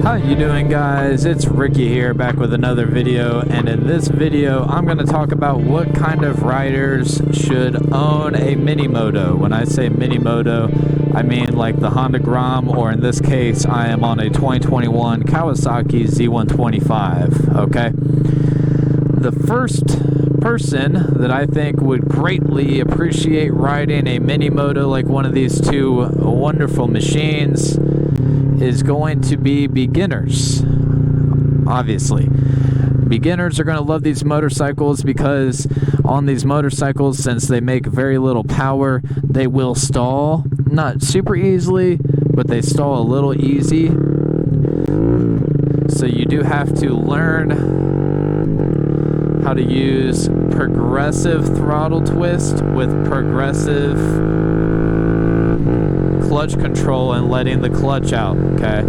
How you doing, guys? It's Ricky here, back with another video, and in this video I'm going to talk about what kind of riders should own a Minimoto. When I say Minimoto, I mean like the Honda Grom, or in this case I am on a 2021 Kawasaki Z125. Okay, the first person that I think would greatly appreciate riding a Minimoto like one of these two wonderful machines is going to be beginners. Obviously, beginners are going to love these motorcycles because on these motorcycles, since they make very little power, they will stall. Not super easily, but they stall a little easy. So you do have to learn how to use progressive throttle twist with progressive clutch control and letting the clutch out. Okay,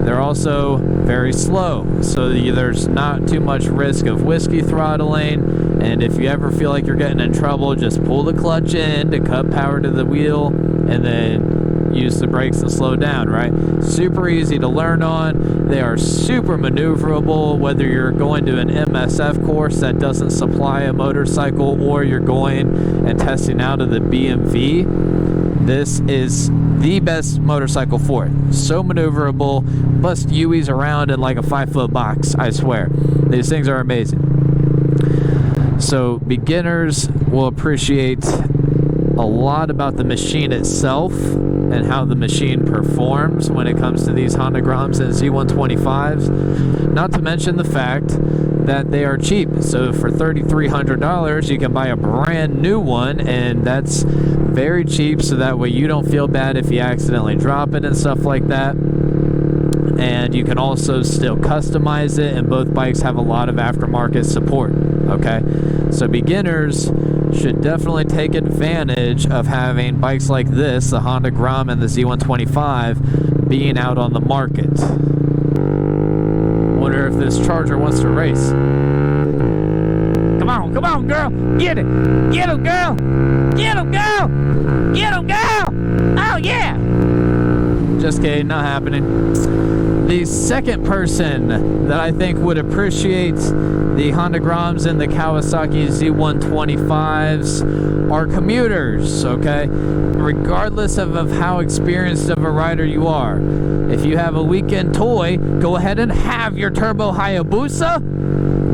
they're also very slow, so there's not too much risk of whiskey throttling, and if you ever feel like you're getting in trouble, just pull the clutch in to cut power to the wheel and then use the brakes and slow down. Right, super easy to learn on. They are super maneuverable, whether you're going to an MSF course that doesn't supply a motorcycle or you're going and testing out of the BMV. This is the best motorcycle for it. So maneuverable, bust U's around in like a 5-foot box, I swear. These things are amazing. So beginners will appreciate a lot about the machine itself and how the machine performs when it comes to these Honda Groms and Z125s. Not to mention the fact that they are cheap. So for $3,300 you can buy a brand new one, and that's very cheap, so that way you don't feel bad if you accidentally drop it and stuff like that. And you can also still customize it, and both bikes have a lot of aftermarket support. Okay, so beginners should definitely take advantage of having bikes like this, the Honda Grom and the Z125, being out on the market. Wonder if this Charger wants to race. Come on, girl, get it, get him, girl, get him, girl, get him, girl. Oh yeah. Just kidding, not happening. The second person that I think would appreciate the Honda Groms and the Kawasaki Z125s are commuters, okay? Regardless of how experienced of a rider you are. If you have a weekend toy, go ahead and have your Turbo Hayabusa.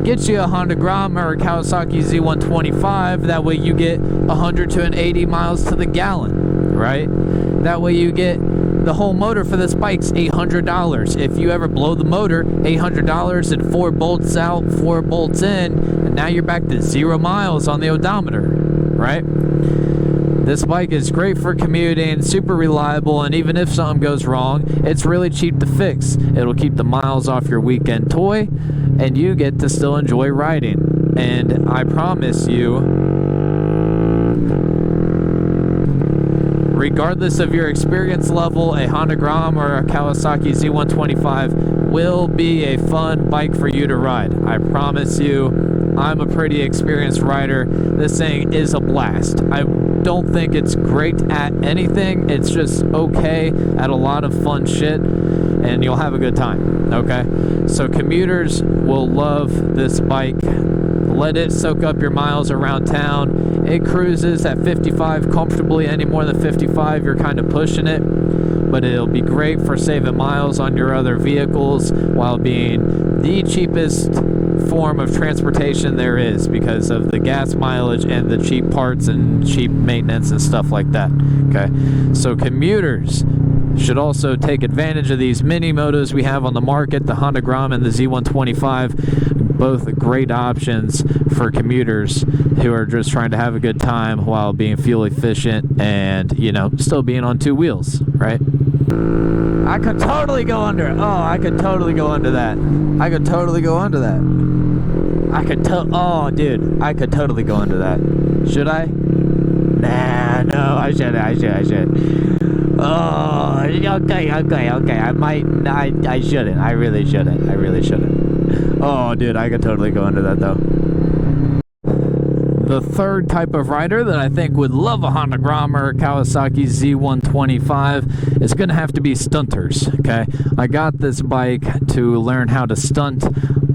Get you a Honda Grom or a Kawasaki Z125. That way you get 100 to 80 miles to the gallon, right? That way you get the whole motor for this bike's $800. If you ever blow the motor, $800 and 4 bolts out, 4 bolts in, and now you're back to 0 miles on the odometer, right? This bike is great for commuting, super reliable, and even if something goes wrong, it's really cheap to fix. It'll keep the miles off your weekend toy, and you get to still enjoy riding. And I promise you, regardless of your experience level, a Honda Grom or a Kawasaki Z125 will be a fun bike for you to ride. I promise you, I'm a pretty experienced rider. This thing is a blast. I don't think it's great at anything. It's just okay at a lot of fun shit, and you'll have a good time, okay? So commuters will love this bike. Let it soak up your miles around town. It cruises at 55 comfortably. Any more than 55, you're kind of pushing it. But it'll be great for saving miles on your other vehicles while being the cheapest form of transportation there is because of the gas mileage and the cheap parts and cheap maintenance and stuff like that. Okay, so commuters should also take advantage of these Minimotos we have on the market, the Honda Grom and the Z125. Both great options for commuters who are just trying to have a good time while being fuel efficient and, you know, still being on 2 wheels, right? I could totally go under it. Oh, I could totally go under that. I could totally go under that. Oh, dude, I could totally go under that. Should I? Nah, no, I should. Oh, okay. I shouldn't. I really shouldn't. Oh, dude, I could totally go under that, though. the third type of rider that I think would love a Honda Grom or a Kawasaki Z125 is going to have to be Stunters, okay? I got this bike to learn how to stunt.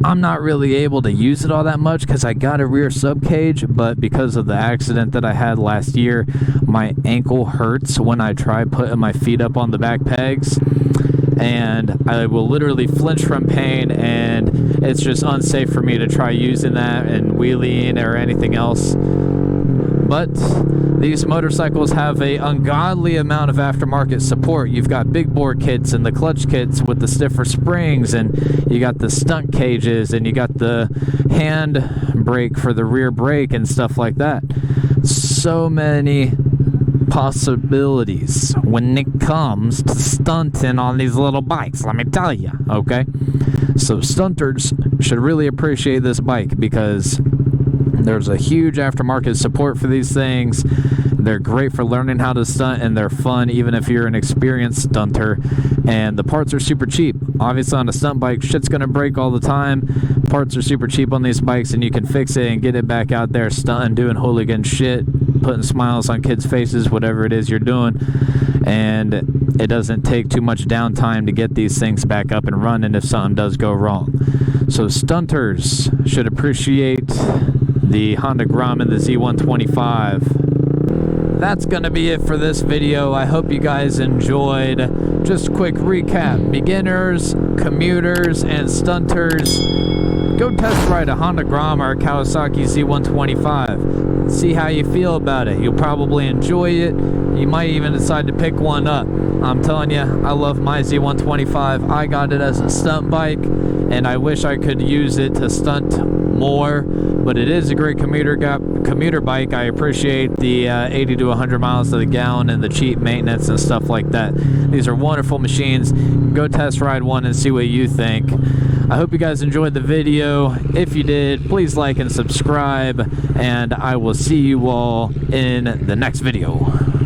I'm not really able to use it all that much because I got a rear sub cage, but because of the accident that I had last year, my ankle hurts when I try putting my feet up on the back pegs, and I will literally flinch from pain, and it's just unsafe for me to try using that and wheeling or anything else. But these motorcycles have a ungodly amount of aftermarket support. You've got big bore kits and the clutch kits with the stiffer springs, and you got the stunt cages, and you got the hand brake for the rear brake and stuff like that. So many possibilities when it comes to stunting on these little bikes, let me tell you, okay? So Stunters should really appreciate this bike because there's a huge aftermarket support for these things. They're great for learning how to stunt, and they're fun even if you're an experienced stunter. And the parts are super cheap. Obviously on a stunt bike, shit's gonna break all the time. Parts are super cheap on these bikes, and you can fix it and get it back out there stunting, doing hooligan shit, putting smiles on kids' faces, whatever it is you're doing. And it doesn't take too much downtime to get these things back up and running if something does go wrong. So Stunters should appreciate the Honda Grom and the Z125. That's gonna be it for this video. I hope you guys enjoyed. Just a quick recap: beginners, commuters, and stunters. Go test ride a Honda Grom or a Kawasaki Z125. See how you feel about it. You'll probably enjoy it. You might even decide to pick one up. I'm telling you, I love my Z125. I got it as a stunt bike, and I wish I could use it to stunt more, but it is a great commuter bike. I appreciate the 80 to 100 miles to the gallon and the cheap maintenance and stuff like that. These are wonderful machines. Go test ride one and see what you think. I hope you guys enjoyed the video. If you did, please like and subscribe, and I will see you all in the next video.